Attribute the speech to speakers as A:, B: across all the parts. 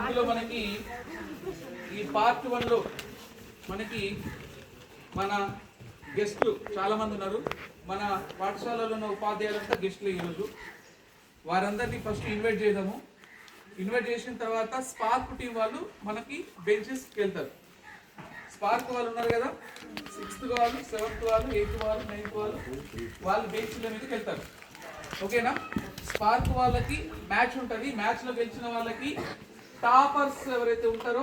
A: ఇందులో మనకి ఈ పార్ట్ 1లో మనకి మన గెస్టులు చాలామంది ఉన్నారు. మన పాఠశాలలో ఉన్న ఉపాధ్యాయులంతా గెస్టులు ఈరోజు. వారందరినీ ఫస్ట్ ఇన్వైట్ చేద్దాము. ఇన్వైట్ చేసిన తర్వాత స్పార్క్ టీం వాళ్ళు మనకి బెంచెస్కి వెళ్తారు. స్పార్క్ వాళ్ళు ఉన్నారు కదా, 6th వాళ్ళు, 7th వాళ్ళు, 8th వాళ్ళు, 9th వాళ్ళు బెంచ్ల మీదకి వెళ్తారు. ఓకేనా? స్పార్క్ వాళ్ళకి మ్యాచ్ ఉంటుంది. మ్యాచ్లో గెలిచిన వాళ్ళకి టాపర్స్ ఎవరైతే ఉంటారో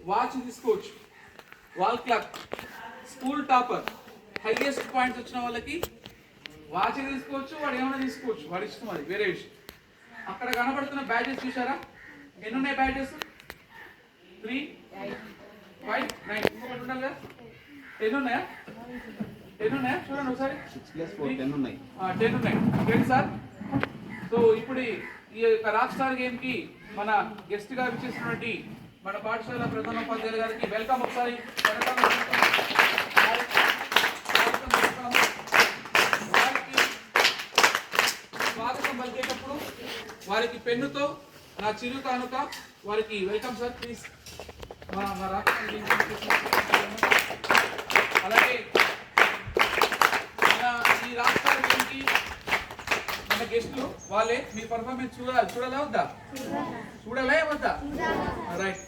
A: వాచ్ తీసుకోవచ్చు, wall clock. School topper highest points వచ్చిన వాళ్ళకి వాచ్ తీసుకోవచ్చు, వాడు ఏమైనా తీసుకోవచ్చు, వాడి ఇష్టం, అది వేరే విషయం. అక్కడ కనబడుతున్న బ్యాచెస్ చూసారా? ఎన్ని ఉన్నాయి బ్యాచెస్? 3, 5, 9 ఉండాలి కదా. ఎన్ని ఉన్నాయా? చూడండి ఒకసారి. 10 ఉన్నాయి. 10 సార్. సో ఇప్పుడు ఈ యొక్క రాక్ స్టార్ గేమ్ కి మన గెస్ట్ గా విచ్చేసినటువంటి మన పాఠశాల ప్రధానోపాధ్యాయులు గారికి వెల్కమ్. ఒకసారి వారికి స్వాగతం పలికేటప్పుడు వారికి పెన్నుతో నా చిరు కానుక వారికి వెల్కమ్ సార్ ప్లీజ్. అలాగే మన ఈ రాష్ట్రానికి మన గెస్టులు వాళ్ళే మీ పర్ఫార్మెన్స్ చూడాలా వద్దా? చూడాలా వద్దా? రైట్.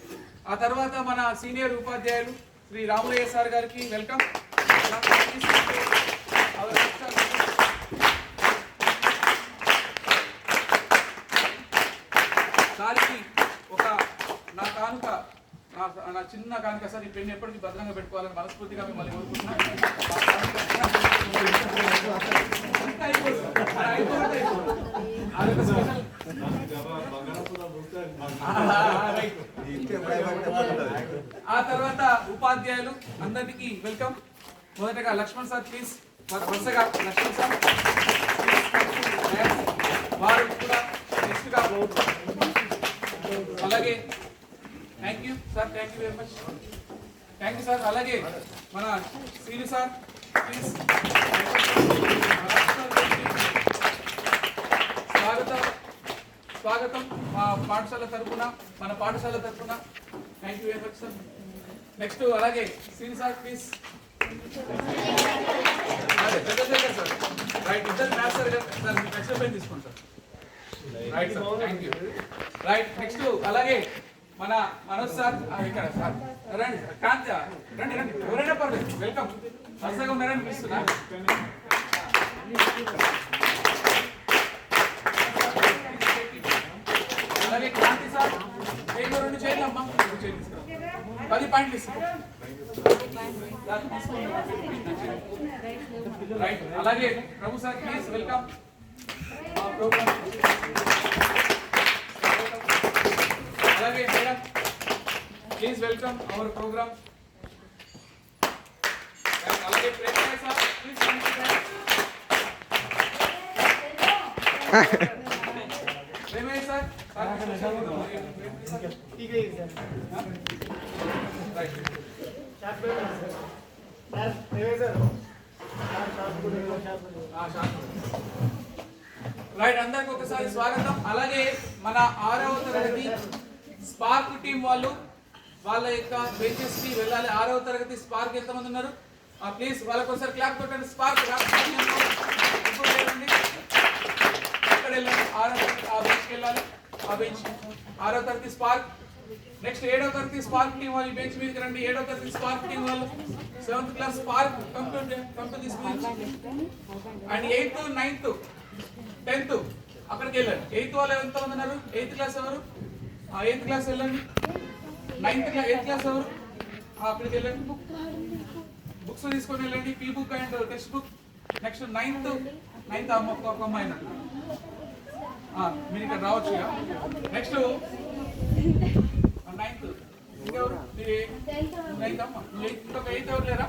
A: ఆ తర్వాత మన సీనియర్ ఉపాధ్యాయులు శ్రీ రాములయ్య సార్ గారికి వెల్కమ్. సార్కి ఒక నా కానుక, నా చిన్న కానుక సార్. ఈ పెన్ను ఎప్పటికీ భద్రంగా పెట్టుకోవాలని మనస్ఫూర్తిగా మిమ్మల్ని కోరుకుంటున్నాను. ఆ తర్వాత ఉపాధ్యాయులు అందరికి వెల్కమ్. మొదటగా లక్ష్మణ్ సార్ ప్లీజ్. వరుసగా లక్ష్మణ్ సార్ వారు కూడా నెక్స్ట్గా. అలాగే thank you sir, thank you very much, thank you sir. అలాగే మన శ్రీను సార్ ప్లీజ్. స్వాగతం మా పాఠశాల తరఫున, మన పాఠశాల తరఫున. Thank you very much sir. Next అలాగే Srinu sir please. Sir right. ఇద్దరు మ్యాథ్స్ సార్ నెక్స్ట్ పెన్ తీసుకోండి sir. Right sir, thank you. Right. Next అలాగే మన మనోజ్ సార్ ఇక్కడ సార్ రండి. కాంతి రండి, ఎవరైనా పర్లేదు, వెల్కమ్. వరుసగా ఉన్నారని పిలుస్తున్నా. అలాగే కాంతి సార్ 2 చేయాలి అమ్మా, 10 పాయింట్లు ఇస్తాం. రైట్. అలాగే ప్రభు సార్ ప్లీజ్ వెల్కమ్. అలాగే madam please welcome our programme. అలాగే Premayya sir please. Premayya sir right. అందరికి ఒకసారి స్వాగతం. అలాగే మన 6వ తరగతి స్పార్క్ టీం వాళ్ళు వాళ్ళ యొక్క బెంచెస్ కి వెళ్ళాలి. 6వ తరగతి స్పార్క్ ఎంతమంది ఉన్నారు ప్లీజ్ వాళ్ళకి ఒకసారి క్లాప్ కొట్టండి. స్పార్క్ ఇక్కడ వెళ్ళండి, 6వ తరగతి ఆ బెంచ్కి వెళ్ళాలి. ఆ బెంచ్ 6వ తరగతి స్పార్క్. నెక్స్ట్ 7వ తరగతి స్పార్క్ టీం వాళ్ళు బెంచ్ మీదకి రండి. 7వ తరగతి స్పార్క్ టీం వాళ్ళు 7th class spark come to this bench. And 8th, 9th, 10th అక్కడికి వెళ్ళండి. 8th వాళ్ళు ఎంతమంది ఉన్నారు? 8th క్లాస్ ఎవరు? 8th క్లాస్ వెళ్ళండి. 8th క్లాస్ ఎవరు? అక్కడికి వెళ్ళండి. బుక్స్ తీసుకొని వెళ్ళండి, P book and text book. Next 9th ఒక అమ్మాయి మీరు ఇక్కడ రావచ్చు. నెక్స్ట్ 9th ఇంకెవరు? మీరు 9th అమ్మ. ఇంకొక 8th ఎవరు లేరా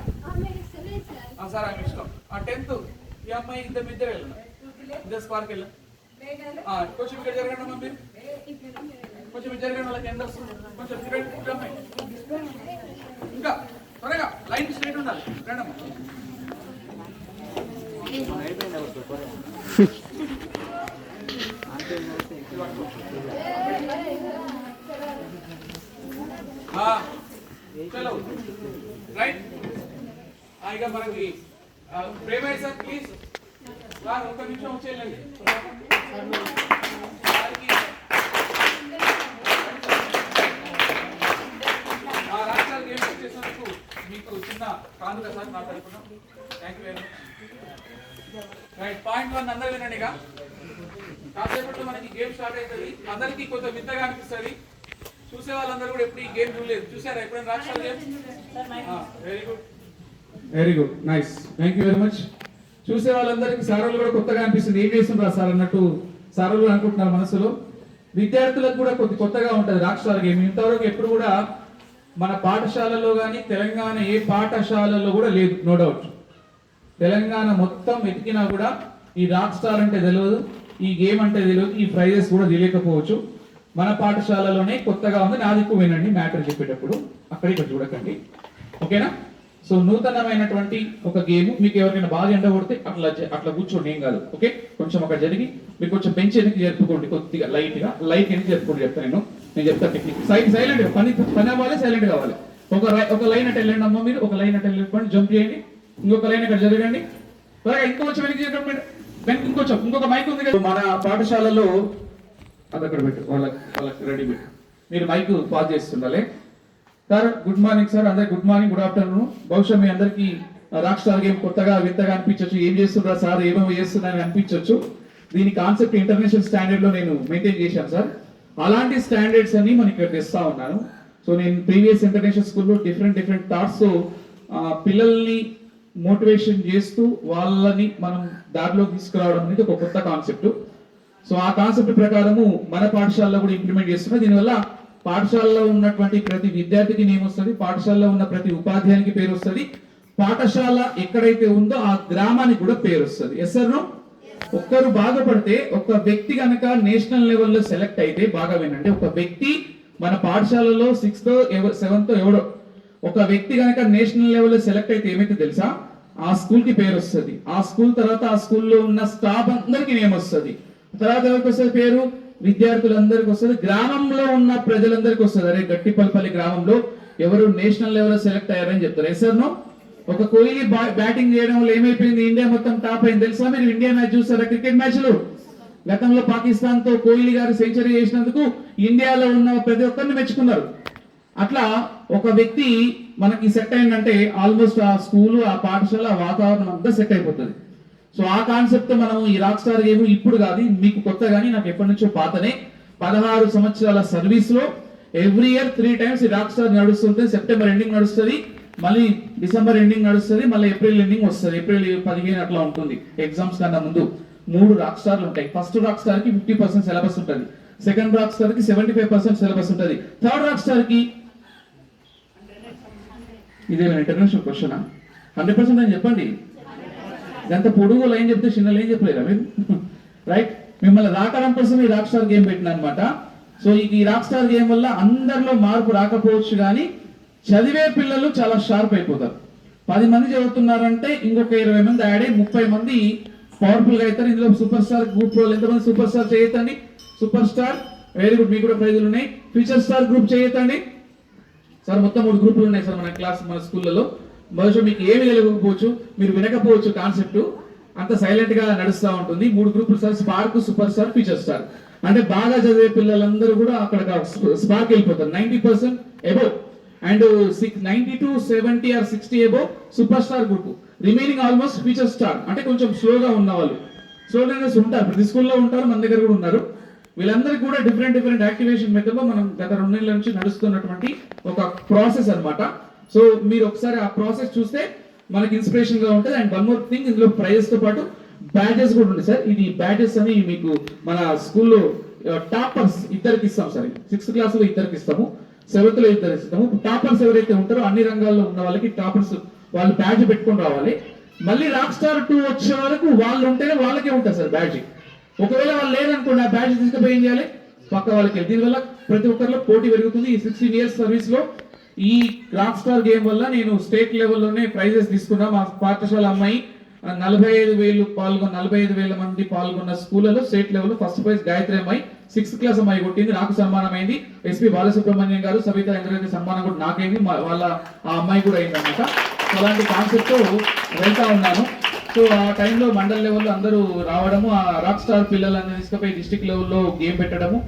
A: సార్? ఆమె ఇష్టం. 10th ఈ అమ్మాయి ఇద్దరు వెళ్ళండి. ఇద్దరు స్పార్క్ వెళ్ళండి. కొంచెం ఇక్కడ జరగండి అమ్మా, మీరు కొంచెం జరగండి. వాళ్ళకి ఎంత వస్తుంది కొంచెం అమ్మాయి. ఇంకా త్వరగా లైన్ స్ట్రైట్ ఉండాలి. రండమ్మా. చలో రైట్. ఇక మనకి ప్రేమయ్య సార్ ప్లీజ్ ఒక నిమిషం వచ్చేయండి. రాష్ట్రాల గేమ్స్ చేసినందుకు మీకు చిన్న కానుక సార్ మాట్లాడుకున్నాం. Thank you very much. Right, point 1 అందరూ వినండి. ఇక కాసేపట్లో మనకి గేమ్ స్టార్ట్ అవుతుంది. అందరికీ కొంచెం వింతగా అనిపిస్తుంది. చూసే వాళ్ళందరూ కూడా ఎప్పుడు ఈ గేమ్ చూడలేదు. చూసారా ఎప్పుడైనా రాష్ట్రాల game? Very good, very good, nice, thank you very much. చూసే వాళ్ళందరికీ సార్లు కూడా కొత్తగా అనిపిస్తుంది. ఏం చేస్తుండ్రా సార్ అన్నట్టు సార్లు అనుకుంటున్నారు మనసులో. విద్యార్థులకు కూడా కొత్తగా ఉంటుంది రాష్ట్రాల గేమ్. ఇంతవరకు ఎప్పుడు కూడా మన పాఠశాలలో కానీ తెలంగాణ ఏ పాఠశాలలో కూడా లేదు. నో డౌట్ తెలంగాణ మొత్తం వెతికినా కూడా ఈ రాక్ స్టార్ అంటే తెలియదు, ఈ గేమ్ అంటే తెలియదు, ఈ ప్రైజెస్ కూడా తెలియకపోవచ్చు. మన పాఠశాలలోనే కొత్తగా ఉంది. నా దిక్కు వినండి మ్యాటర్ చెప్పేటప్పుడు, అక్కడ ఇక్కడ చూడకండి, ఓకేనా? సో నూతనమైనటువంటి ఒక గేమ్. మీకు ఎవరికైనా బాగా ఎండ కొడితే అట్లా కూర్చోండి, ఏం కాదు, ఓకే? కొంచెం అక్కడ జరిగి మీరు కొంచెం బెంచ్ ఎందుకు జరుపుకోండి, కొద్దిగా లైట్ ఎందుకు జరుపుకోండి చెప్తాను నేను చెప్తాను టెక్నిక్. సైలెంట్ గా పని అవ్వాలి, సైలెంట్ కావాలి. ఒక లైన్ అట్ వెళ్ళండి అమ్మ, మీరు ఒక లైన్ అట్ వెళ్ళిపోండి, జంప్ చేయండి, ఇంకొక లైన్ ఇక్కడ జరగండి, ఇంకొంచెం వెనక్కి ఇంకొక మైక్ ఉంది కదా మన పాఠశాలలో, అది అక్కడ పెట్టు, వాళ్ళకి రెడీ పెట్టు. మీరు మైక్ పాస్ చేస్తుండాలి. సార్ గుడ్ మార్నింగ్ సార్, అందరికి గుడ్ మార్నింగ్, గుడ్ ఆఫ్టర్నూన్. బహుశా మీ అందరికి రాక్ స్టార్ గేమ్ కొత్తగా వింతగా అనిపించవచ్చు. ఏం చేస్తున్నారు సార్, ఏమేమో చేస్తున్నారని అనిపించవచ్చు. దీని కాన్సెప్ట్ ఇంటర్నేషనల్ స్టాండర్డ్ లో నేను మెయింటైన్ చేశాను సార్. అలాంటి స్టాండర్డ్స్ అన్ని మనం ఇక్కడ తెస్తా ఉన్నాను. సో నేను ప్రీవియస్ ఇంటర్నేషనల్ స్కూల్లో డిఫరెంట్ థాట్స్ పిల్లల్ని మోటివేషన్ చేస్తూ వాళ్ళని మనం దారిలోకి తీసుకురావడం అనేది ఒక కొత్త కాన్సెప్ట్. సో ఆ కాన్సెప్ట్ ప్రకారము మన పాఠశాలలో కూడా ఇంప్లిమెంట్ చేస్తున్నాం. దీనివల్ల పాఠశాలలో ఉన్నటువంటి ప్రతి విద్యార్థికి నేమ్ వస్తుంది, పాఠశాలలో ఉన్న ప్రతి ఉపాధ్యాయునికి పేరు వస్తుంది, పాఠశాల ఎక్కడైతే ఉందో ఆ గ్రామానికి కూడా పేరు వస్తుంది. Yes sir? ఒక్కరు బాధపడితే, ఒక వ్యక్తి కనుక నేషనల్ లెవెల్లో సెలెక్ట్ అయితే, బాగా వినండి, ఒక వ్యక్తి మన పాఠశాలలో 6th 7th ఎవడో ఒక వ్యక్తి కనుక నేషనల్ లెవెల్లో సెలెక్ట్ అయితే ఏమైతే తెలుసా, ఆ స్కూల్ కి పేరు వస్తుంది. ఆ స్కూల్ తర్వాత ఆ స్కూల్లో ఉన్న స్టాఫ్ అందరికి నేమ్ వస్తుంది. తర్వాత ఎవరికి వస్తుంది పేరు? విద్యార్థులందరికీ వస్తుంది, గ్రామంలో ఉన్న ప్రజలందరికీ వస్తుంది. అరే గట్టిపల్పల్లి గ్రామంలో ఎవరు నేషనల్ లెవెల్లో సెలెక్ట్ అయ్యారని చెప్తారు. Yes sir? ఒక కోహ్లీ బ్యాటింగ్ చేయడం వల్ల ఏమైపోయింది, ఇండియా మొత్తం టాప్ అయింది. తెలుసా మీరు ఇండియా మ్యాచ్ చూస్తారా, క్రికెట్ మ్యాచ్లు? గతంలో పాకిస్తాన్ తో కోహ్లీ గారు సెంచరీ చేసినందుకు ఇండియాలో ఉన్న ప్రతి ఒక్కరిని మెచ్చుకున్నారు. అట్లా ఒక వ్యక్తి మనకి సెట్ అయిందంటే ఆల్మోస్ట్ ఆ స్కూలు, ఆ పాఠశాల, ఆ వాతావరణం అంతా సెట్ అయిపోతుంది. సో ఆ కాన్సెప్ట్ మనం ఈ రాక్ స్టార్ గేమ్ ఇప్పుడు కాదు, మీకు కొత్త కానీ నాకు ఎప్పటి నుంచో పాతనే. 16 సంవత్సరాల సర్వీస్ లో ఎవ్రీ ఇయర్ 3 times ఈ రాక్ స్టార్ నడుస్తుంటే, సెప్టెంబర్ ఎండింగ్ నడుస్తుంది, మళ్ళీ డిసెంబర్ ఎండింగ్ నడుస్తుంది, మళ్ళీ ఏప్రిల్ ఎండింగ్ వస్తుంది. ఏప్రిల్ 15 అట్లా ఉంటుంది. ఎగ్జామ్స్ కన్నా ముందు 3 రాక్ స్టార్లు ఉంటాయి. ఫస్ట్ రాక్ స్టార్ కి 50% సిలబస్ ఉంటుంది, సెకండ్ రాక్ స్టార్ కి 75% సిలబస్ ఉంటుంది, థర్డ్ రాక్ స్టార్ కి ఇదే ఇంటర్నేషనల్ క్వశ్చన్ 100% అని చెప్పండి. ఎంత పొడుగు లైన్ చెప్తే చిన్న లైన్ చెప్పలేదా మీరు? రైట్, మిమ్మల్ని రాకడం కోసం ఈ రాక్ స్టార్ గేమ్ పెట్టిన అనమాట. సో ఈ రాక్ స్టార్ గేమ్ వల్ల అందరిలో మార్పు రాకపోవచ్చు, కానీ చదివే పిల్లలు చాలా షార్ప్ అయిపోతారు. 10 మంది చదువుతున్నారంటే ఇంకొక 20 మంది యాడ్ అయ్యి 30 మంది పవర్ఫుల్ గా అవుతారు. ఇందులో సూపర్ స్టార్ గ్రూప్ లో ఎంతమంది సూపర్ స్టార్ చేయొద్దండి? సూపర్ స్టార్, వెరీ గుడ్, మీకు కూడా ప్రైజులు ఉన్నాయి. ఫ్యూచర్ స్టార్ గ్రూప్ చేయొద్దండి సార్. మొత్తం 3 గ్రూపులు ఉన్నాయి సార్ మన స్కూళ్ళలో. బహుశా మీకు ఏమి తెలియకపోవచ్చు, మీరు వినకపోవచ్చు కాన్సెప్ట్, అంత సైలెంట్ గా నడుస్తూ ఉంటుంది. 3 గ్రూపులు sir, spark, super star, future star. అంటే బాగా చదివే పిల్లలందరూ కూడా అక్కడ స్పార్క్ వెళ్ళిపోతారు, 90% above, and 90 to 70 or 60 above super star group. Remaining almost future star, అంటే కొంచెం స్లోగా ఉన్న వాళ్ళు. స్లోనెస్ ఉంటారు, ప్రతి స్కూల్లో ఉంటారు, మన దగ్గర కూడా ఉన్నారు. వీళ్ళందరికీ కూడా డిఫరెంట్ యాక్టివేషన్ మెథడ్ లో మనం గత 2 నెలల నుంచి నడుస్తున్నటువంటి ఒక ప్రాసెస్ అన్నమాట. సో మీరు ఒకసారి ఆ ప్రాసెస్ చూస్తే మనకి ఇన్స్పిరేషన్ గా ఉంటుంది. అండ్ 1 more థింగ్, ఇందులో ప్రైజెస్ తో పాటు బ్యాచెస్ కూడా ఉంటాయి సార్. ఇది బ్యాచెస్ అని మీకు మన స్కూల్లో టాపర్స్ ఇద్దరికి ఇస్తాం సార్. 6th క్లాస్ లో ఇద్దరికి ఇస్తాము, 7th లో ఇద్దరు ఇస్తాము. టాపర్స్ ఎవరైతే ఉంటారో అన్ని రంగాల్లో ఉన్న వాళ్ళకి టాపర్స్ వాళ్ళు బ్యాడ్జ్ పెట్టుకొని రావాలి. మళ్ళీ రాక్ స్టార్ 2 వచ్చే వరకు వాళ్ళు ఉంటేనే వాళ్ళకే ఉంటుంది సార్ బ్యాడ్జ్. ఒకవేళ వాళ్ళు లేదనుకోండి, ఆ బ్యాడ్జ్ తీసుకుపోయి ఏం చేయాలి, పక్క వాళ్ళకి. దీనివల్ల ప్రతి ఒక్కరిలో పోటీ పెరుగుతుంది. ఈ 16 years సర్వీస్ లో ఈ రాక్ స్టార్ గేమ్ వల్ల నేను స్టేట్ లెవెల్లోనే ప్రైజెస్ తీసుకున్నా. మా పాఠశాల అమ్మాయి 45,000 మంది పాల్గొన్న స్కూళ్ళలో స్టేట్ లెవెల్లో ఫస్ట్ ప్రైజ్ గాయత్రి అమ్మాయి 6th క్లాస్ అమ్మాయి కొట్టింది, నాకు సన్మానమైంది. ఎస్పీ బాలసుబ్రహ్మణ్యం గారు, సవిత ఇంద్రజీ సన్మానం కూడా నాకైంది, వాళ్ళ ఆ అమ్మాయి కూడా అయింది అనమాట. సో అలాంటి కాన్సెప్ట్ వెళ్తా ఉన్నాను. సో ఆ టైంలో మండల్ లెవెల్లో అందరూ రావడము, ఆ రాక్ స్టార్ పిల్లలందరూ తీసుకుపోయి డిస్ట్రిక్ట్ లెవెల్లో గేమ్ పెట్టడము,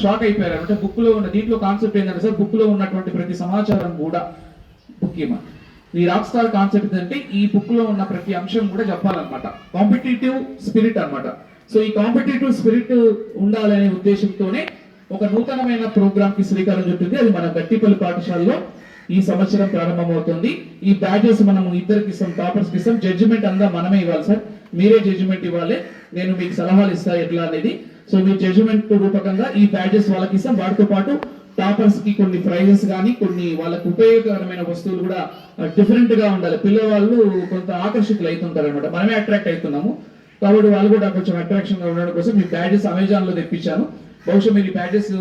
A: షాక్ అయిపోయారు. అంటే బుక్ లో ఉన్న దీంట్లో కాన్సెప్ట్ ఏంటంటే సార్, బుక్ లో ఉన్నటువంటి ప్రతి సమాచారం కూడా ముఖ్యమా. ఈ రాక్ స్టార్ కాన్సెప్ట్ అంటే ఈ బుక్ లో ఉన్న ప్రతి అంశం కూడా చెప్పాలన్నమాట. కాంపిటేటివ్ స్పిరిట్ అన్నమాట. సో ఈ కాంపిటేటివ్ స్పిరిట్ ఉండాలనే ఉద్దేశంతోనే ఒక నూతనమైన ప్రోగ్రామ్ కి శ్రీకారం చుట్టింది. అది మన గట్టిపల్లి పాఠశాలలో ఈ సంవత్సరం ప్రారంభమవుతుంది. ఈ బ్యాచెస్ మనం ఇద్దరికి ఇస్తాం, టాపర్స్ కి ఇస్తాం. జడ్జిమెంట్ అంతా మనమే ఇవ్వాలి సార్, మీరే జడ్జిమెంట్ ఇవ్వాలి. నేను మీకు సలహాలు ఇస్తా ఎట్లా అనేది. సో మీ జడ్జిమెంట్ రూపకంగా ఈ బ్యాచెస్ వాళ్ళకి ఇస్తాం. వాటితో పాటు టాపర్స్ కి కొన్ని ప్రైజెస్ కానీ కొన్ని వాళ్ళకు ఉపయోగకరమైన వస్తువులు కూడా డిఫరెంట్ గా ఉండాలి. పిల్లవాళ్ళు కొంత ఆకర్షితులు అవుతుంటారు అనమాట, మనమే అట్రాక్ట్ అవుతున్నాము కాబట్టి వాళ్ళు కూడా కొంచెం అట్రాక్షన్ గా ఉండడం కోసం మీ బ్యాచెస్ అమెజాన్ లో తెప్పించాను. బహుశా మీరు ఈ బ్యాచెస్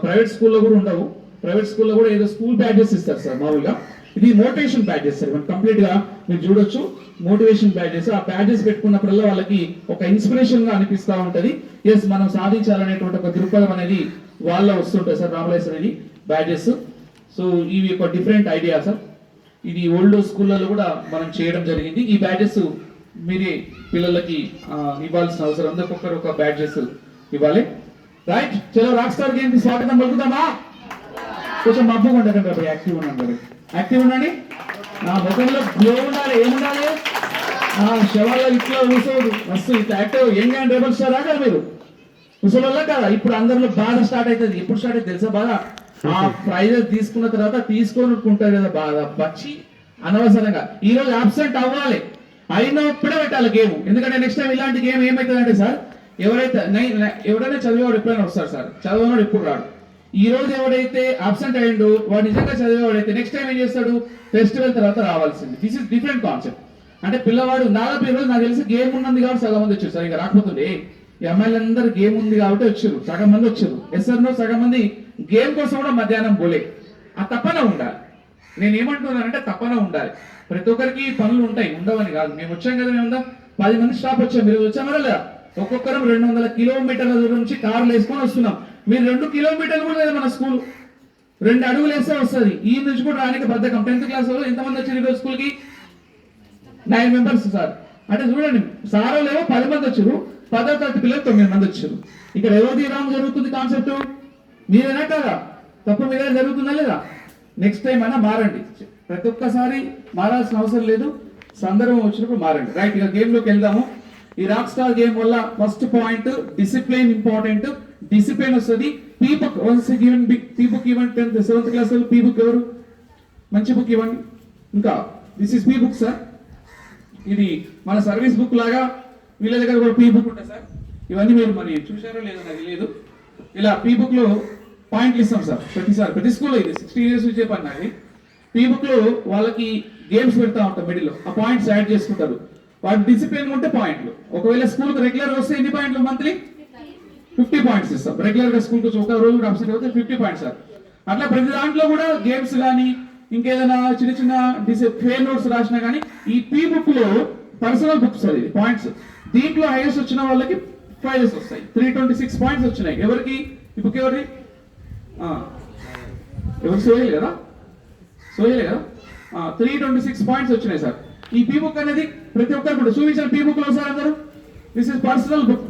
A: ప్రైవేట్ స్కూల్లో కూడా ఉండవు. ప్రైవేట్ స్కూల్లో కూడా ఏదో స్కూల్ బ్యాచెస్ ఇస్తారు సార్ మామూలుగా. ఇది మోటివేషన్ బ్యాచెస్ సార్, కంప్లీట్ గా మీరు చూడొచ్చు. మోటివేషన్ బ్యాచెస్, ఆ బ్యాచెస్ పెట్టుకున్నప్పుడల్లా వాళ్ళకి ఒక ఇన్స్పిరేషన్ గా అనిపిస్తూ ఉంటది. ఎస్ మనం సాధించాలనేటువంటి ఒక దృక్పథం అనేది వాళ్ళ వస్తుంటాయి సార్. రామలైస్ అనేది బ్యాచెస్. సో ఇవి ఒక డిఫరెంట్ ఐడియా సార్. ఇది ఓల్డ్ స్కూళ్ళలో కూడా మనం చేయడం జరిగింది. ఈ బ్యాచెస్ మీరే పిల్లలకి ఇవ్వాల్సిన అవసరం ఉంది. ఒక్కొక్కరు ఒక బ్యాచెస్ ఇవ్వాలి. రైట్, చలో రాక్ స్టార్ గేమ్ కి స్వాగతం పలుకుతామా. కొంచెం మబ్బుగా ఉండకండి, అప్పుడు యాక్టివ్ ఉండండి. యాక్టివ్ ఉండండి. నా ముఖంలో గ్లో ఉండాలి. ఏముండాలి, శవాల్లో ఇట్లా కూర్చోదు, మస్తు ఇట్లా active young and rebel star ఆగా మీరు ముసలి కదా. ఇప్పుడు అందరిలో బాధ స్టార్ట్ అవుతుంది. ఎప్పుడు స్టార్ట్ అవుతుంది తెలుసా బాధ? ఆ ప్రైజెస్ తీసుకున్న తర్వాత తీసుకొనుకుంటారు కదా బాధ వచ్చి అనవసరంగా. ఈ రోజు అబ్సెంట్ అవ్వాలి, అయినప్పుడే పెట్టాలి గేమ్. ఎందుకంటే నెక్స్ట్ టైం ఇలాంటి గేమ్ ఏమవుతుందంటే సార్, ఎవరైనా చదివేవాడు ఎప్పుడైనా వస్తాడు సార్, చదివేవాడు ఎప్పుడు రాడు. ఈ రోజు ఎవడైతే అబ్సెంట్ అయ్యిండో వాడు నిజంగా చదివేవాడైతే నెక్స్ట్ టైం ఏం చేస్తాడు, ఫెస్టివల్ తర్వాత రావాల్సింది. This is different concept. అంటే పిల్లవాడు దాదాపు ఈ రోజు నాకు తెలిసి గేమ్ ఉన్నది కాబట్టి సగం మంది వచ్చారు సార్. ఇక రాకపోతుండే ఈ అమ్మాయిలందరూ గేమ్ ఉంది కాబట్టి వచ్చారు, సగం మంది వచ్చారు. ఎస్ఆర్నో సగం మంది గేమ్ కోసం కూడా మధ్యాహ్నం పోలే. ఆ తప్పన ఉండాలి. నేను ఏమంటున్నానంటే తప్పన ఉండాలి. ప్రతి ఒక్కరికి పనులు ఉంటాయి, ఉండవని కాదు. మేము వచ్చాం కదా, మేము ఉందా 10 మంది స్టాప్ వచ్చాం. మీరు వచ్చామరా లేదా? ఒక్కొక్కరం 200 కిలోమీటర్ల దూరం నుంచి కార్లు వేసుకొని వస్తున్నాం. మీరు 2 కిలోమీటర్లు కూడా లేదు మన స్కూల్, 2 అడుగులు వేస్తే వస్తుంది. ఈ నుంచి కూడా రానికి బద్దకం. 10th క్లాస్ లో ఎంతమంది వచ్చారు ఈరోజు స్కూల్ కి? 9 మెంబర్స్ సార్. అంటే చూడండి, సారో లేవో 10 మంది వచ్చారు, 10వ తరగతి పిల్లలు 9 మంది వచ్చారు. ఇక్కడ ఎవరిది రాంగ్ జరుగుతుంది కాన్సెప్ట్? మీరేనా కదా? తప్పు మీరే జరుగుతుందా లేదా? నెక్స్ట్ టైం అయినా మారండి. ప్రతి ఒక్కసారి మారాల్సిన అవసరం లేదు, సందర్భం వచ్చినప్పుడు మారండి. రైట్, ఇక గేమ్ లోకి వెళ్దాము. ఈ రాక్ స్టార్ గేమ్ వల్ల first point discipline important. Discipline వస్తుంది. P book once given, P book ఇవ్వండి. 10th 7th క్లాస్ లో పీ బుక్ ఎవరు? మంచి బుక్ ఇవ్వండి. ఇంకా this is P book sir. ఇది మన సర్వీస్ బుక్ లాగా వీళ్ళ దగ్గర కూడా పీ బుక్ ఉంటుంది సార్. ఇవన్నీ మీరు మరి చూసారో లేదో నాకు లేదు. ఇలా పీ బుక్ లో పాయింట్లు ఇస్తాం సార్ ప్రతిసారి. ప్రతి స్కూల్లో ఇది 60 years నుంచి పని అది. పీ బుక్ లో వాళ్ళకి గేమ్స్ పెడతా ఉంటాం మిడిల్, ఆ పాయింట్స్ యాడ్ చేసుకుంటారు. వాటి డిసిప్లిన్ ఉంటే పాయింట్లు. ఒకవేళ స్కూల్ కు రెగ్యులర్ వస్తే ఎన్ని పాయింట్లు? మంత్లీ 50 పాయింట్స్ ఇస్తాం. రెగ్యులర్ గా స్కూల్ కు ఒక రోజు కూడా అబ్సెంట్ అవుతే 50 పాయింట్స్ సార్. అట్లా ప్రతి దాంట్లో కూడా గేమ్స్ కానీ ఇంకేదైనా చిన్న చిన్న ఫెయిర్ నోట్స్ రాసినా కానీ ఈ పీ బుక్ లో పర్సనల్ బుక్స్ అది పాయింట్స్. దీంట్లో హైయెస్ట్ వచ్చిన వాళ్ళకి ప్రైజెస్ వస్తాయి. 326 పాయింట్స్ వచ్చినాయి. ఎవరికి ఈ బుక్? ఎవరి ఎవరు? సోహెల్ కదా, సోహెల్ కదా. 326 పాయింట్స్ వచ్చినాయి సార్. ఈ పీ బుక్ అనేది ప్రతి ఒక్కరు కూడా చూపించారు. పీ బుక్ లో సార్ అందరూ this is personal book.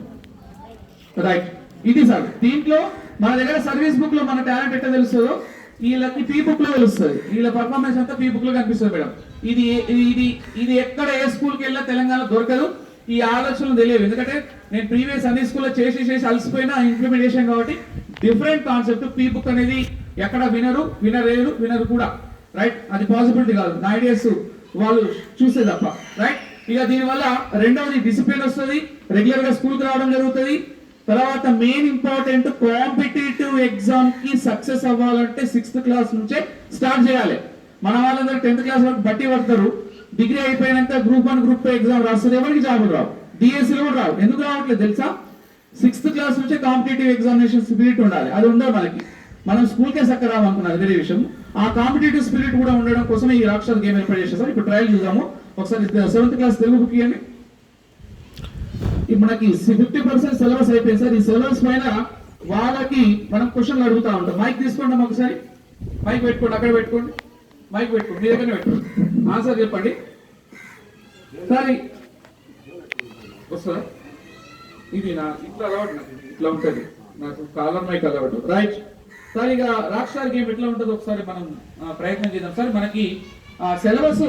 A: Right, ఇది సార్. దీంట్లో మన దగ్గర సర్వీస్ బుక్ లో మన టాలెంట్ ఎట్లా తెలుస్తుందో వీళ్ళకి పీ బుక్ లో తెలుస్తుంది. వీళ్ళ పర్ఫార్మెన్స్ అంతా పీ బుక్ లో కనిపిస్తుంది మేడం. ఇది ఇది ఇది ఎక్కడ ఏ స్కూల్కి వెళ్ళినా తెలంగాణ దొరకదు. ఈ ఆలోచనలు తెలియదు, ఎందుకంటే నేను ప్రీవియస్ అన్ని స్కూల్లో చేసి అలసిపోయినా ఇంప్లిమెంటేషన్ కాబట్టి డిఫరెంట్ కాన్సెప్ట్. పీ బుక్ అనేది ఎక్కడ వినరు కూడా. రైట్, అది పాసిబిలిటీ కాదు. నా ఐడియాస్ వాళ్ళు చూసే తప్ప. రైట్, ఇక దీనివల్ల రెండవది డిసిప్లిన్ వస్తుంది. రెగ్యులర్ గా స్కూల్కి రావడం జరుగుతుంది. తర్వాత మెయిన్ ఇంపార్టెంట్, కాంపిటేటివ్ ఎగ్జామ్ కి సక్సెస్ అవ్వాలంటే 6th క్లాస్ నుంచే స్టార్ట్ చేయాలి. మన వాళ్ళందరూ 10th క్లాస్ వరకు బట్టి పడతారు. డిగ్రీ అయిపోయినాక గ్రూప్ 1 గ్రూప్ 2 ఎగ్జామ్ రాస్తుంది, ఎవరికి జాబులు రావు, డిఎస్సీలు కూడా రావు. ఎందుకు రావట్లేదు తెలుసా? 6th క్లాస్ నుంచే కాంపిటేటివ్ ఎగ్జామినేషన్ స్పిరిట్ ఉండాలి. అది ఉండదు మనకి. మనం స్కూల్కే సక్క రావనుకున్నారు, వేరే విషయం. ఆ కాంపిటేటివ్ స్పిరిట్ కూడా ఉండడం కోసం ఈ రాక్ స్టార్ గేమ్ ఏర్పాటు చేశారు. ఇప్పుడు ట్రయల్ చూద్దాము ఒకసారి. 7th క్లాస్ తెలుగు బుక్ ఇవ్వండి. మనకి 50% సిలబస్ అయిపోయింది సార్. ఈ సిలబస్ పైన వాళ్ళకి మనం క్వశ్చన్లు అడుగుతా ఉంటాం. మైక్ తీసుకోండి అమ్మా ఒకసారి, మైక్ పెట్టుకోండి, అక్కడ పెట్టుకోండి, మైక్ పెట్టుకోండి, మీ దగ్గరనే పెట్టుకోండి, ఆన్సర్ చెప్పండి సరే. వస్తుందా? ఇది నా ఇట్లా అలవాటు, నాకు ఇట్లా ఉంటుంది, నాకు కాలర్ మైక్ అలవాటు. రైట్ సార్, ఇక రాక్ స్టార్ గేమ్ ఎట్లా ఉంటుందో ఒకసారి మనం ప్రయత్నం చేద్దాం సార్. మనకి సిలబస్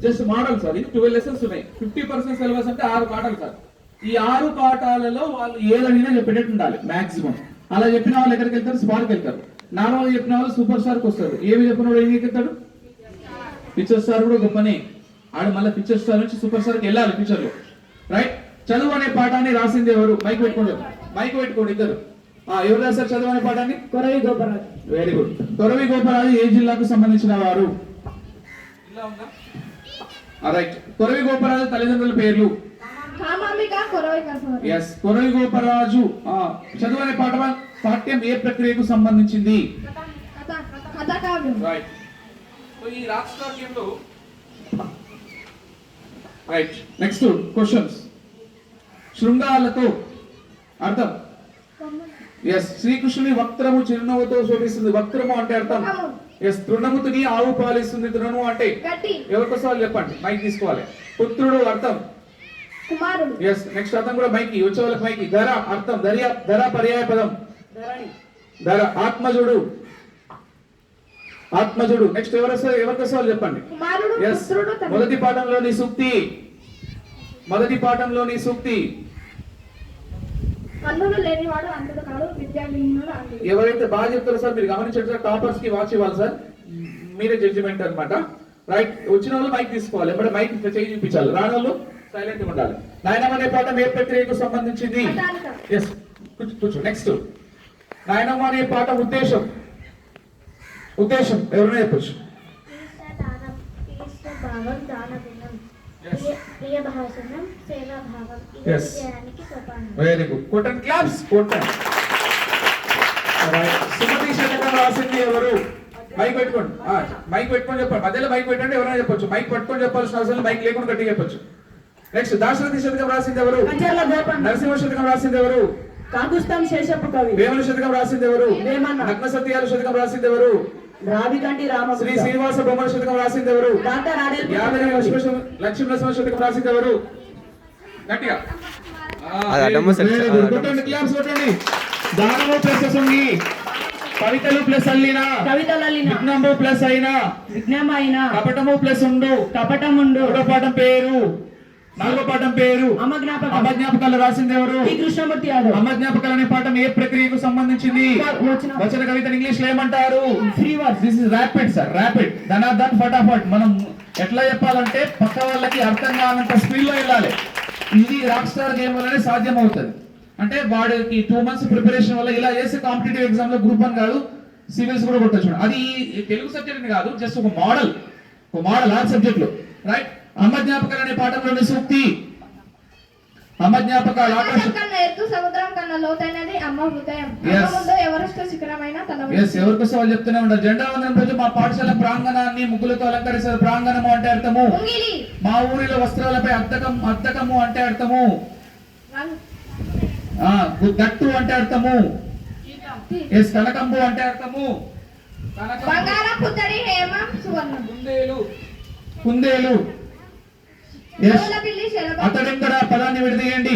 A: జస్ట్ మోడల్ సార్, ఇది 12 లెసన్స్ ఉన్నాయి. 50% సిలబస్ అంటే 6 పాఠాలు సార్. ఈ 6 పాఠాలలో వాళ్ళు ఏదైనా చెప్పేటట్టు ఉండాలి మాక్సిమం. అలా చెప్పిన వాళ్ళు ఎక్కడికి వెళ్తారు? స్పార్కి వెళ్తారు. నార్మల్గా చెప్పిన వాళ్ళు సూపర్ స్టార్కి వస్తారు. ఏమి చెప్పిన వాడు ఏం వెళ్తాడు? పిక్చర్ స్టార్ కూడా గొప్పనే, ఆడు మళ్ళీ పిక్చర్ స్టార్ నుంచి సూపర్ స్టార్కి వెళ్ళాలి ఫ్యూచర్ లో. రైట్, చదువు అనే పాఠాన్ని రాసింది ఎవరు? మైక్ పెట్టుకోండి, మైక్ పెట్టుకోండి ఇద్దరు. ఎవరు రాశారు చదువు అనే పాఠాన్ని? కొరవి గోపరాజు. Very good. కొరవి గోపరాజు ఏ జిల్లాకు సంబంధించిన వారు? రైట్. కొరవి గోపరాజు తల్లిదండ్రుల పేర్లు? ఎస్, కొరవి గోపరాజు చదువు అనే పాఠ్యం ఏ ప్రక్రియకు సంబంధించింది? రైట్. ఈ రాక్ స్టార్ గేమ్ లో రైట్. Next questions. శృంగాలతో అర్థం? ఎస్, శ్రీకృష్ణుని వక్రము చిరునవ్వుతో శోభిస్తుంది. వక్రము అంటే అర్థం? ఎస్. తృణముతుని ఆవు పాలిస్తుంది. తృణము అంటే ఎవరికోసం చెప్పండి, మైక్ తీసుకోవాలి. పుత్రుడు అర్థం? ఎస్. నెక్స్ట్ అర్థం కూడా మైకి, వచ్చే వాళ్ళకి మైకి. ధర అర్థం? ధర పర్యాయ పదం? ధర. ఆత్మజుడు? ఆత్మజుడు. నెక్స్ట్ ఎవరికోసం చెప్పండి. ఎస్. మొదటి పాఠంలోని సూక్తి? మొదటి పాఠంలోని సూక్తి? ఎవరైతే బాగా చెప్తారో సార్ మీరు గమనించండి సార్, టాపర్స్ కి వాచ్ ఇవ్వాలి సార్, మీరే జడ్జిమెంట్ అన్నమాట. రైట్. వచ్చిన వాళ్ళు మైక్ తీసుకోవాలి, ఎప్పుడే మైక్ చేయి చూపించాలి, రాని వాళ్ళు సైలెంట్ గా ఉండాలి. నాయనమ్మ అనే పాఠం ఏ ప్రక్రియకు సంబంధించింది? ఎస్, కూర్చో. నెక్స్ట్, నాయనమ్మ అనే పాఠం ఉద్దేశం? ఉద్దేశం ఎవరైనా చెప్పచ్చు. Very good. కొట్టన్ క్లాప్స్. కొట్టన్. సుమతి శతకం రాసింది ఎవరు? మైక్ పెట్టుకోండి, మైక్ పెట్టుకొని చెప్పండి. మధ్యలో మైక్ పెట్టండి, ఎవరైనా చెప్పొచ్చు. మైక్ పట్టుకొని చెప్పాల్సిన అవసరం, మైక్ లేకుండా గట్టిగా చెప్పొచ్చు. నెక్స్ట్, దాశరథి శతకం రాసింది ఎవరు? నరసింహ శతకం రాసింది ఎవరు?
B: కాకుస్తం శేషపు కవి.
A: వేమన శతకం రాసింది ఎవరు? నగ్న సత్యాలు శతకం రాసింది ఎవరు?
B: రావికంటి రామ.
A: శ్రీ శ్రీనివాస బొమ్మల శతకం రాసింది ఎవరు? యాదగిరి లక్ష్మీ నరసింహ శతకం రాసింది ఎవరు? గట్టిగా కొట్టండి, క్లాప్స్ కొట్టండి. దానము ప్లస్ అసంగి, కవితలు ప్లస్ అల్లిన, విజ్ఞంబు ప్లస్ అయినా,
B: విజ్ఞమైన,
A: కపటము ప్లస్ ఉండు,
B: కపటముండు.
A: మూడో పాఠం పేరు, నాలుగో పాఠం పేరు అమజ్ఞాపకాలు రాసింది ఎవరు?
B: కృష్ణమూర్తి యాదవ్.
A: అమజ్ఞాపకాలు అనే పాఠం ఏ ప్రక్రియకు సంబంధించింది? వచన కవిత ఇంగ్లీష్ లో ఏమంటారు?
B: Free verse.
A: This is rapid sir, rapid. ధనార్దన్ ఫటాఫట్. మనం ఎట్లా చెప్పాలంటే పక్క వాళ్ళకి అర్థం కానంత స్పీడ్ లో వెళ్ళాలి. ఇది రాక్ స్టార్ గేమ్ వల్లనే సాధ్యం అవుతుంది. అంటే వాడికి 2 months ప్రిపరేషన్ వల్ల ఇలా చేసే కాంపిటేటివ్ ఎగ్జామ్ లో గ్రూప్ 1 కాదు, సివిల్స్ కూడా కొట్టచ్చు. అది తెలుగు సబ్జెక్ట్ కాదు, జస్ట్ ఒక మోడల్, ఆ సబ్జెక్ట్ లో. రైట్. అమజ్ఞాపకాలు అనే పాఠంలోని సూక్తి? అమజ్ఞాపకాలు ఆకాశం
C: కన్నా ఎత్తు, సముద్రం కన్నా లోతైనది అమ్మ హృదయం. ఎవరెస్ట్ శిఖరమైన తన.
A: ఎస్, ఎవరికోసం వాళ్ళు చెప్తూనే ఉంటారు. జెండా వందనం రోజు మా పాఠశాల ప్రాంగణాన్ని ముగ్గులతో అలంకరిస్తారు. ప్రాంగణము అంటే అర్థము? మా ఊరిలో వస్త్రాలపై అద్దకము అంటే అర్థము? గట్టు అంటే అర్థము? ఎస్. కనకంబు అంటే అర్థము?
C: బంగారం, పుత్తడి, హేమం, సువర్ణం.
A: కుందేలు. అతడెక్కడ పదాన్ని విడదీయండి.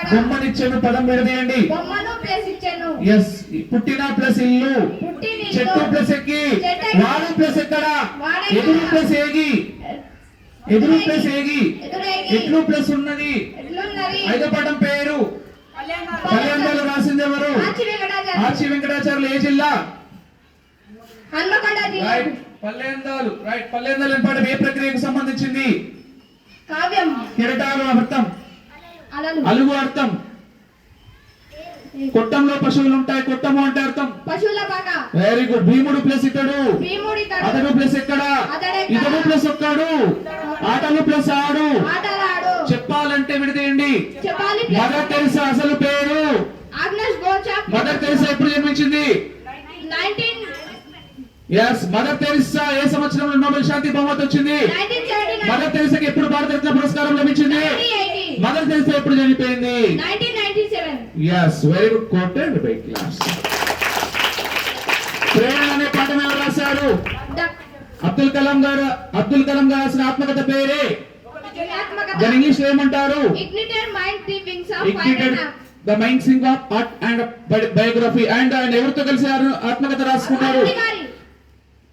A: బొమ్మనిచ్చెను పదం విడదీయండి. ఎస్. పుట్టిన ప్లస్ ఇల్లు, చెట్టు ప్లస్ ఎక్కి, వాడు ప్లస్ ఎక్కడ, ఎదురు ప్లస్ ఏగి, ఎదురు ప్లస్ ఏగి, ఎట్లు ప్లస్ ఉన్నది. ఐదో పాఠం పేరు? కళ్యాణాలు రాసింది ఎవరు? ఆర్చి వెంకటాచార్యులు ఏ జిల్లా? రైట్. పల్లెందాలు. రైట్. పల్లెందాలు అనే పాఠం ఏ ప్రక్రియకు సంబంధించింది?
C: కావ్యం.
A: కిరటాలు అర్థం? అలుగు అర్థం? కొట్టంలో పశువులు ఉంటాయి, కొట్టము అంటే అర్థం?
C: పశువుల పాక.
A: Very good. భీముడు ప్లస్ ఇతడు, అతడు ప్లస్ ఎక్కడ, ఇతడు ప్లస్ ఒక్కడు, ఆటలు ప్లస్ ఆడు. చెప్పాలంటే విడదీయండి. మదర్ తెరిసా అసలు పేరు? మదర్ తెరిసా ఎప్పుడు జన్మించింది? ఎస్. మదర్ తెరిసా ఏ సంవత్సరంలో నోబెల్ శాంతి బహుమతి వచ్చింది? మదర్ తెరిసాకి ఎప్పుడు భారతరత్న పురస్కారం లభించింది? మదర్ తెరిసా ఎప్పుడు చనిపోయింది?
C: 1997.
A: Yes, very good, quoted by class. ప్రేరణ అనే పాఠం ఎవరు రాశారు? అబ్దుల్ కలాం గారు రాసిన ఆత్మకథ పేరే దాని ఇంగ్లీష్ లో ఏమంటారు?
C: Ignited mind, the wings of
A: Ignited
C: fire.
A: the minds of art and biography. And ఆయన ఎవరితో కలిసి ఆత్మకథ రాసుకున్నారు?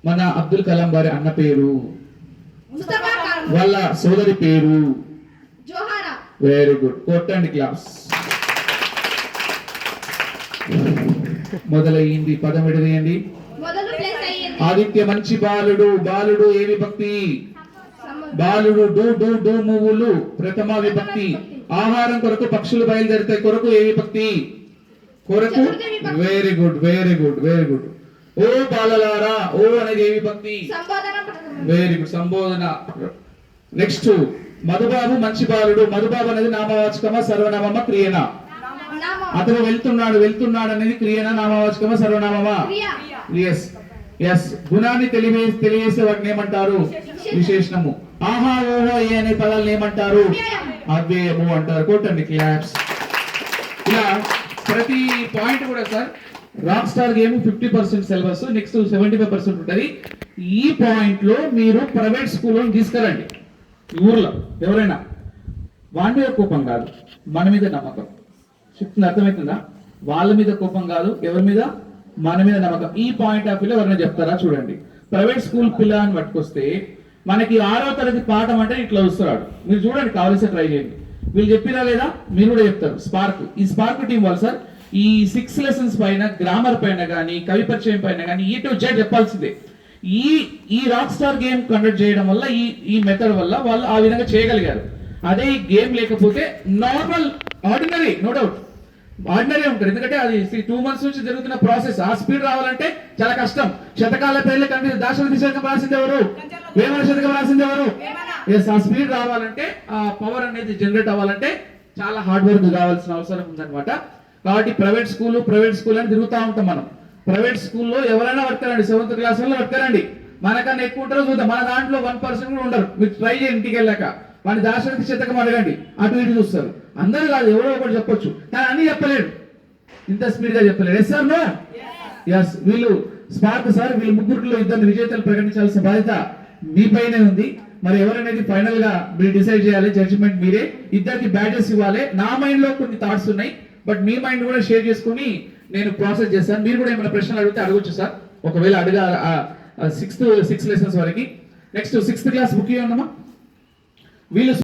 A: మన అబ్దుల్ కలాం గారి అన్న పేరు,
C: ముస్తఫా కలాం,
A: వాళ్ళ సోదరి పేరు.
C: Johara.
A: Very good, quote and class. మొదలయ్యింది, పదం విడదీయండి.
C: మొదలు ప్లేస్ అయ్యింది.
A: ఆదిత్య మంచి బాలుడు. బాలుడు ఏ విభక్తి?
C: సముద్రం.
A: బాలుడు డు డు డు మూవులు ప్రథమ విభక్తి. ఆహారం కొరకు పక్షులు బయలుదేరుతాయి కొరకు ఏ విభక్తి? కొరకు. Very good, very good, very good. ఓ బాలలారా, ఓ అనేది ఏ విభక్తి?
C: సంబోధన ప్రథమ.
A: వెరీ గుడ్, సంబోధన. నెక్స్ట్, మధుబాబు మంచి బాలుడు. మధుబాబు అనేది నామవాచకమా సర్వనామమా క్రియనా?
C: నామం.
A: అతను వెళ్తున్నాడు అనేది క్రియనా నామవాచకమా సర్వనామమా?
C: క్రియ.
A: Yes yes. గుణాన్ని తెలియజేసే వాటిని ఏమంటారు? విశేషణము. ఆహా ఓహో ఏ అనే పదాలను ఏమంటారు? అవ్యయము అంటారు. కొట్టండి క్లాప్స్. ఇలా ప్రతి పాయింట్ కూడా sir, rock star game 50% syllabus, next 75% ఉంటుంది. ఈ పాయింట్ లో మీరు ప్రైవేట్ స్కూల్లో తీసుకురండి. ఈ ఊర్లో ఎవరైనా వాడి మీద కోపం కాదు, మన మీద నమ్మకం. చెప్తుంది అర్థమవుతుందా? వాళ్ళ మీద కోపం కాదు, ఎవరి మీద? మన మీద నమ్మకం. ఈ పాయింట్ ఆఫ్ వ్యూలో ఎవరైనా చెప్తారా? చూడండి, ప్రైవేట్ స్కూల్ పిల్ల అని పట్టుకొస్తే మనకి 6వ తరగతి పాఠం అంటే ఇట్లా వస్తున్నాడు. మీరు చూడండి, కావాల్సి ట్రై చేయండి. వీళ్ళు చెప్పిరా లేదా? మీరు కూడా చెప్తారు. స్పార్క్, ఈ స్పార్క్ టీం వాళ్ళు సార్ ఈ 6 లెసన్స్ పైన, గ్రామర్ పైన కానీ, కవి పరిచయం పైన కానీ E to Z చెప్పాల్సిందే. ఈ రాక్ స్టార్ గేమ్ కండక్ట్ చేయడం వల్ల, ఈ మెథడ్ వల్ల వాళ్ళు ఆ విధంగా చేయగలిగారు. అదే ఈ గేమ్ లేకపోతే normal ordinary, no doubt ordinary ఉంటారు. ఎందుకంటే అది 2 months నుంచి జరుగుతున్న ప్రాసెస్. ఆ స్పీడ్ రావాలంటే చాలా కష్టం. శతకాల పేర్లు కంటే దాశరథి శతకం రాసింది ఎవరు? వేమన శతకం రాసింది ఎవరు? ఎస్. ఆ స్పీడ్ రావాలంటే, ఆ పవర్ అనేది జనరేట్ అవ్వాలంటే చాలా హార్డ్ వర్క్ కావాల్సిన అవసరం ఉందన్నమాట. కాబట్టి ప్రైవేట్ స్కూల్ అని తిరుగుతూ ఉంటాం మనం. ప్రైవేట్ స్కూల్లో ఎవరైనా వర్కరండి, 7th క్లాస్ వల్ల వర్కరండి. మనకన్నా ఎక్కువ ఉంటారో చూద్దాం. మన దాంట్లో 1% కూడా ఉండరు. మీరు ట్రై చేయండి, ఇంటికి వెళ్ళాక వాడి దాశరథి శతకం అడగండి, అటు ఇటు చూస్తారు. అందరూ కాదు, ఎవరో ఒకటి చెప్పొచ్చు, కానీ అన్ని చెప్పలేడు, ఇంత స్పీడ్ గా చెప్పలేడు. Yes sir, no? ఎస్. వీళ్ళు స్పార్క్ సార్, వీళ్ళు ముగ్గురిలో 2 విజేతలు ప్రకటించాల్సిన బాధ్యత మీపైనే ఉంది. మరి ఎవరనేది ఫైనల్ గా మీరు డిసైడ్ చేయాలి. జడ్జిమెంట్ మీరే. 2కి బ్యాచెస్ ఇవ్వాలి. నా మైండ్ లో కొన్ని థాట్స్ ఉన్నాయి, బట్ మీ మైండ్ కూడా షేర్ చేసుకుని నేను ప్రాసెస్ చేస్తాను. మీరు కూడా ఏమైనా ప్రశ్నలు అడిగితే అడగొచ్చు సార్, ఒకవేళ 6 లెసన్స్ వరకు. నెక్స్ట్ 6th క్లాస్ బుక్ ఇవ్వమ్మా. వీళ్ళు